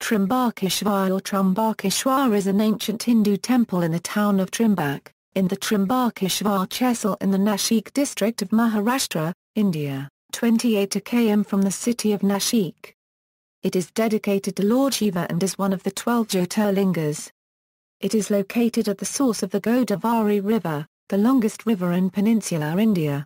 Trimbakeshwar or Trambakeshwar is an ancient Hindu temple in the town of Trimbak, in the Trimbakeshwar tehsil in the Nashik District of Maharashtra, India, 28 km from the city of Nashik. It is dedicated to Lord Shiva and is one of the 12 Jyotirlingas. It is located at the source of the Godavari River, the longest river in peninsular India.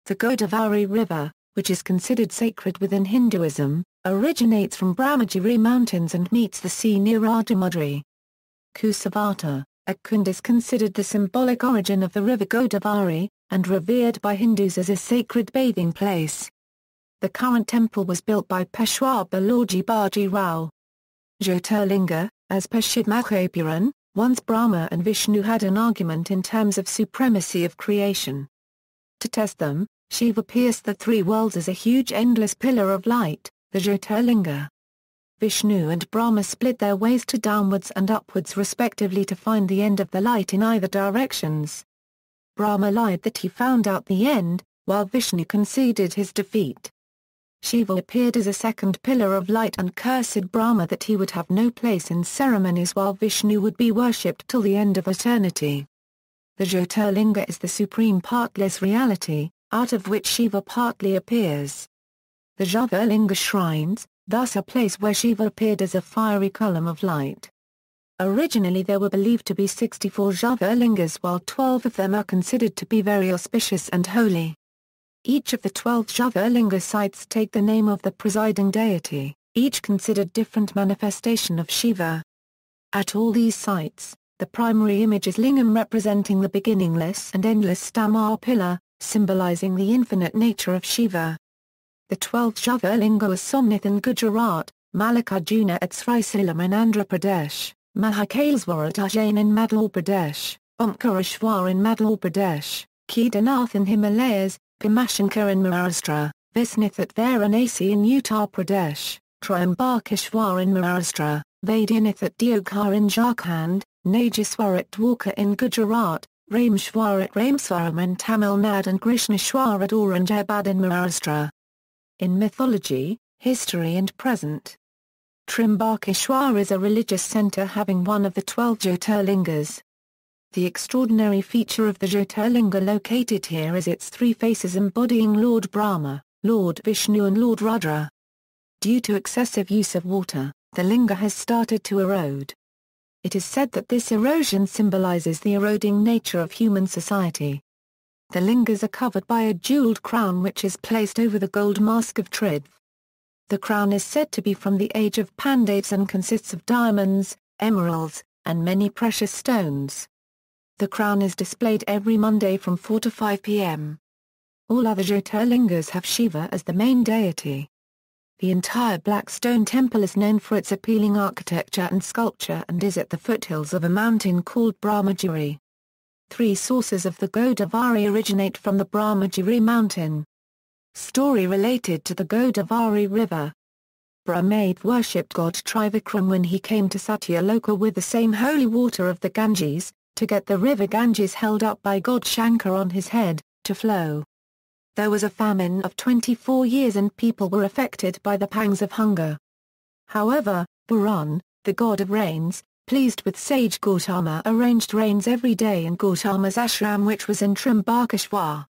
The Godavari River, which is considered sacred within Hinduism, originates from Bramhagiri mountains and meets the sea near Rajahmudry. Kusavarta, a kund is considered the symbolic origin of the river Godavari, and revered by Hindus as a sacred bathing place. The current temple was built by Peshwa Balaji Baji Rao. Jyotirlinga, as per Shiva, once Brahma and Vishnu had an argument in terms of supremacy of creation. To test them, Shiva pierced the three worlds as a huge endless pillar of light, the Jyotirlinga. Vishnu and Brahma split their ways to downwards and upwards respectively to find the end of the light in either directions. Brahma lied that he found out the end, while Vishnu conceded his defeat. Shiva appeared as a second pillar of light and cursed Brahma that he would have no place in ceremonies while Vishnu would be worshipped till the end of eternity. The Jyotirlinga is the supreme partless reality, out of which Shiva partly appears. The Jyotirlinga shrines, thus a place where Shiva appeared as a fiery column of light. Originally there were believed to be 64 Jyotirlingas while 12 of them are considered to be very auspicious and holy. Each of the 12 Jyotirlinga sites take the name of the presiding deity, each considered different manifestation of Shiva. At all these sites, the primary image is lingam representing the beginningless and endless stamar pillar, symbolizing the infinite nature of Shiva. The 12th Jyotirlinga is Somnath in Gujarat, Mallikarjuna at Srisalam in Andhra Pradesh, Mahakaleshwar at Ujjain in Madhya Pradesh, Omkareshwar in Madhya Pradesh, Kedarnath in Himalayas, Bhimashankar in Maharashtra, Visnath at Varanasi in Uttar Pradesh, Trimbakeshwar in Maharashtra, Vaidyanath at Deoghar in Jharkhand, Nageswar at Dwarka in Gujarat, Rameshwar at Rameswaram in Tamil Nadu and Krishneshwar at Aurangabad in Maharashtra. In mythology, history and present, Trimbakeshwar is a religious center having one of the 12 Jyotirlingas. The extraordinary feature of the Jyotirlinga located here is its three faces embodying Lord Brahma, Lord Vishnu and Lord Rudra. Due to excessive use of water, the linga has started to erode. It is said that this erosion symbolizes the eroding nature of human society. The lingas are covered by a jeweled crown which is placed over the gold mask of Triv. The crown is said to be from the age of Pandavas and consists of diamonds, emeralds, and many precious stones. The crown is displayed every Monday from 4 to 5 p.m. All other Jyotirlingas have Shiva as the main deity. The entire black stone temple is known for its appealing architecture and sculpture and is at the foothills of a mountain called Bramhagiri. Three sources of the Godavari originate from the Bramhagiri mountain. Story related to the Godavari River. Brahma worshipped god Trivikram when he came to Satyaloka with the same holy water of the Ganges, to get the river Ganges held up by god Shankar on his head, to flow. There was a famine of 24 years and people were affected by the pangs of hunger. However, Varun, the god of rains, pleased with sage Gautama arranged rains every day in Gautama's ashram which was in Trimbakeshwar.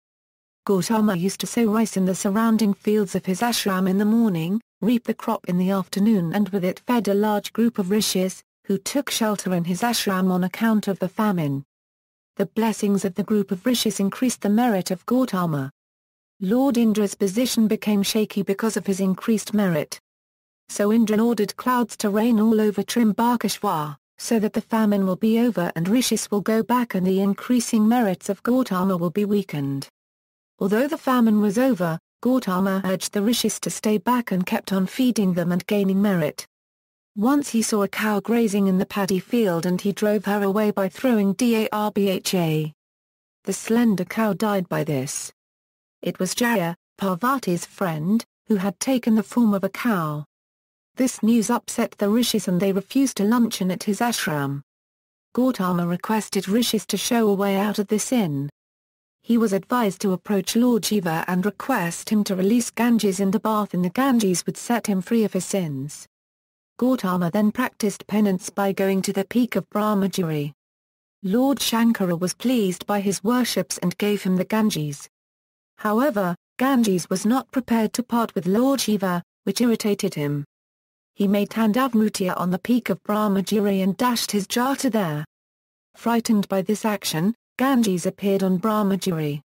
Gautama used to sow rice in the surrounding fields of his ashram in the morning, reap the crop in the afternoon and with it fed a large group of rishis, who took shelter in his ashram on account of the famine. The blessings of the group of rishis increased the merit of Gautama. Lord Indra's position became shaky because of his increased merit. So Indra ordered clouds to rain all over Trimbakeshwar, so that the famine will be over and rishis will go back and the increasing merits of Gautama will be weakened. Although the famine was over, Gautama urged the rishis to stay back and kept on feeding them and gaining merit. Once he saw a cow grazing in the paddy field and he drove her away by throwing darbha. The slender cow died by this. It was Jaya, Parvati's friend, who had taken the form of a cow. This news upset the rishis and they refused to luncheon at his ashram. Gautama requested rishis to show a way out of this inn. He was advised to approach Lord Shiva and request him to release Ganges and a bath in the Ganges would set him free of his sins. Gautama then practiced penance by going to the peak of Bramhagiri. Lord Shankara was pleased by his worships and gave him the Ganges. However, Ganges was not prepared to part with Lord Shiva, which irritated him. He made Tandavnritya on the peak of Bramhagiri and dashed his jata there. Frightened by this action, Ganges appeared on Bramhagiri.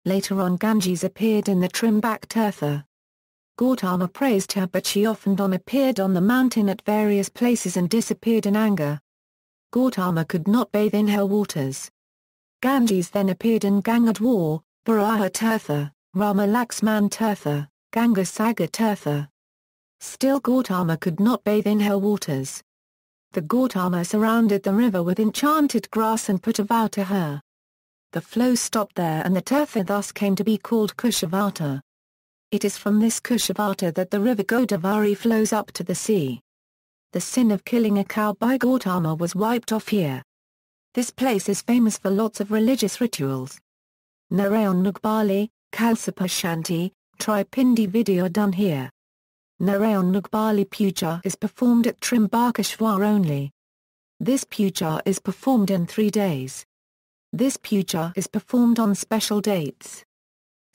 Later on Ganges appeared in the Trimbak Tirtha. Gautama praised her, but she often appeared on the mountain at various places and disappeared in anger. Gautama could not bathe in her waters. Ganges then appeared in Gangadwar, Varaha Tirtha, Rama Laxman Tirtha, Ganga Sagar Tirtha. Still Gautama could not bathe in her waters. The Gautama surrounded the river with enchanted grass and put a vow to her. The flow stopped there and the Tirtha thus came to be called Kusavarta. It is from this Kusavarta that the river Godavari flows up to the sea. The sin of killing a cow by Gautama was wiped off here. This place is famous for lots of religious rituals. Narayan Nugbali, Kalsapa Shanti, Tripindi Vidya are done here. Narayan Nugbali Puja is performed at Trimbakeshwar only. This puja is performed in 3 days. This puja is performed on special dates.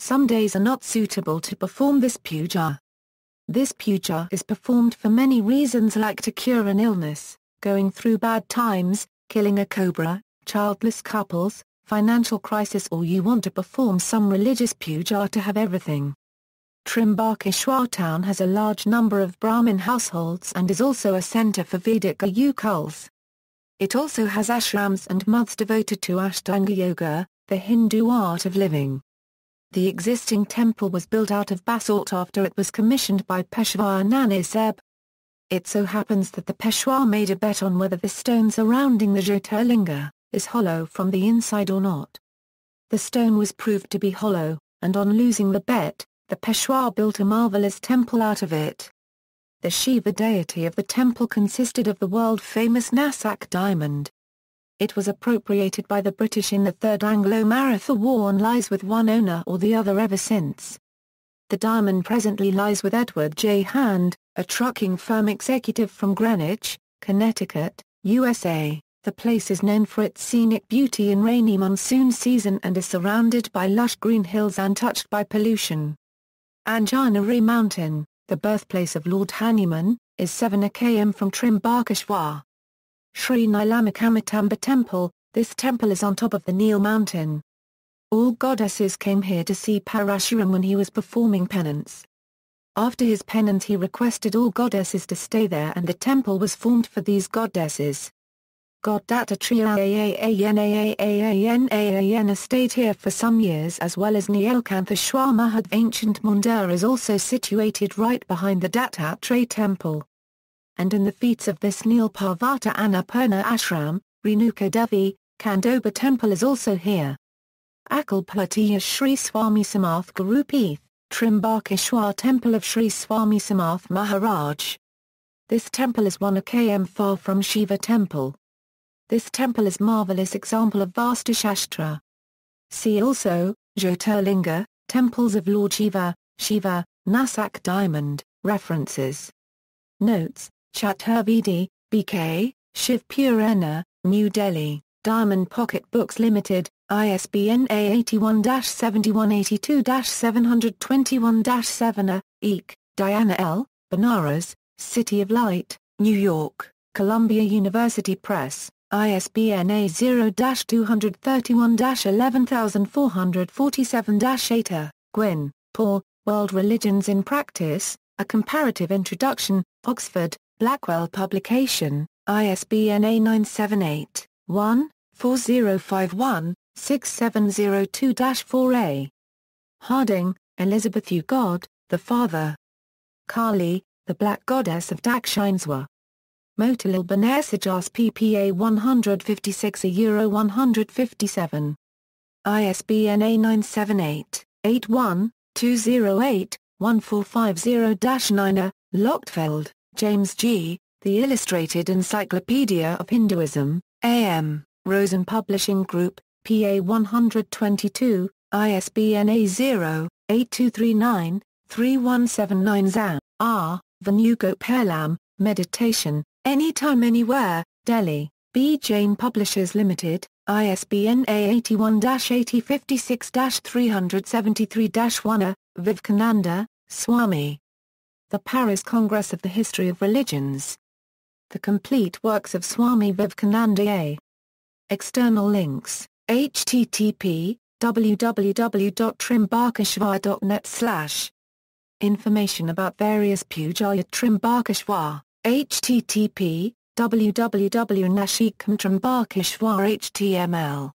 Some days are not suitable to perform this puja. This puja is performed for many reasons, like to cure an illness, going through bad times, killing a cobra, childless couples, financial crisis, or you want to perform some religious puja to have everything. Trimbakeshwar town has a large number of Brahmin households and is also a centre for Vedic Gurukuls. It also has ashrams and months devoted to Ashtanga Yoga, the Hindu art of living. The existing temple was built out of basalt after it was commissioned by Peshwa Nanasaheb. It so happens that the Peshwa made a bet on whether the stone surrounding the Jyotirlinga is hollow from the inside or not. The stone was proved to be hollow, and on losing the bet, the Peshwa built a marvelous temple out of it. The Shiva deity of the temple consisted of the world-famous Nashik diamond. It was appropriated by the British in the Third Anglo-Maratha War and lies with one owner or the other ever since. The diamond presently lies with Edward J. Hand, a trucking firm executive from Greenwich, Connecticut, USA. The place is known for its scenic beauty in rainy monsoon season and is surrounded by lush green hills untouched by pollution. Anjanari Mountain, the birthplace of Lord Hanuman, is 7 km from Trimbakeshwar. Sri Nilamakammatamba Temple, this temple is on top of the Nile mountain. All goddesses came here to see Parashuram when he was performing penance. After his penance he requested all goddesses to stay there and the temple was formed for these goddesses. God Dattatreya stayed here for some years, as well as Nilkantheshwar Mahad. Ancient Mandir is also situated right behind the Dattatreya temple. And in the feet of this Nil Parvata Annapurna Ashram, Renuka Devi, Kandoba temple is also here. Akalpatiya Sri Swami Samarth Guru Peeth, Trimbakeshwar temple of Sri Swami Samarth Maharaj. This temple is 1 km far from Shiva temple. This temple is marvelous example of Vastu Shastra. See also, Jyotirlinga, temples of Lord Shiva, Shiva, Nashik diamond, references. Notes, Chaturvedi, B.K., Shiv Purana, New Delhi, Diamond Pocket Books Limited, ISBN A81-7182-721-7 Eek, Diana L., Banaras, City of Light, New York, Columbia University Press. ISBN A0-231-11447-8. Gwynn, Paul, World Religions in Practice, A Comparative Introduction, Oxford, Blackwell Publication, ISBN A978-1-4051-6702-4A. Harding, Elizabeth U. God, the Father. Kali, the Black Goddess of Dakshineswar. Motilal Banersajas PPA 156 Euro 157. ISBN A978-81-208-1450-9. Lochtfeld, James G., The Illustrated Encyclopedia of Hinduism, A.M., Rosen Publishing Group, PA 122, ISBN A0-8239-3179. Zhang, R., Venugopalam, Meditation, Anytime Anywhere, Delhi, B. Jain Publishers Limited, ISBN A81-8056-373-1. Vivekananda, Swami. The Paris Congress of the History of Religions. The Complete Works of Swami Vivekananda A. External links, http www.trimbakeshwar.net/ Information about various puja at Trimbakeshwar, http www.nashik.Trimbakeshwar html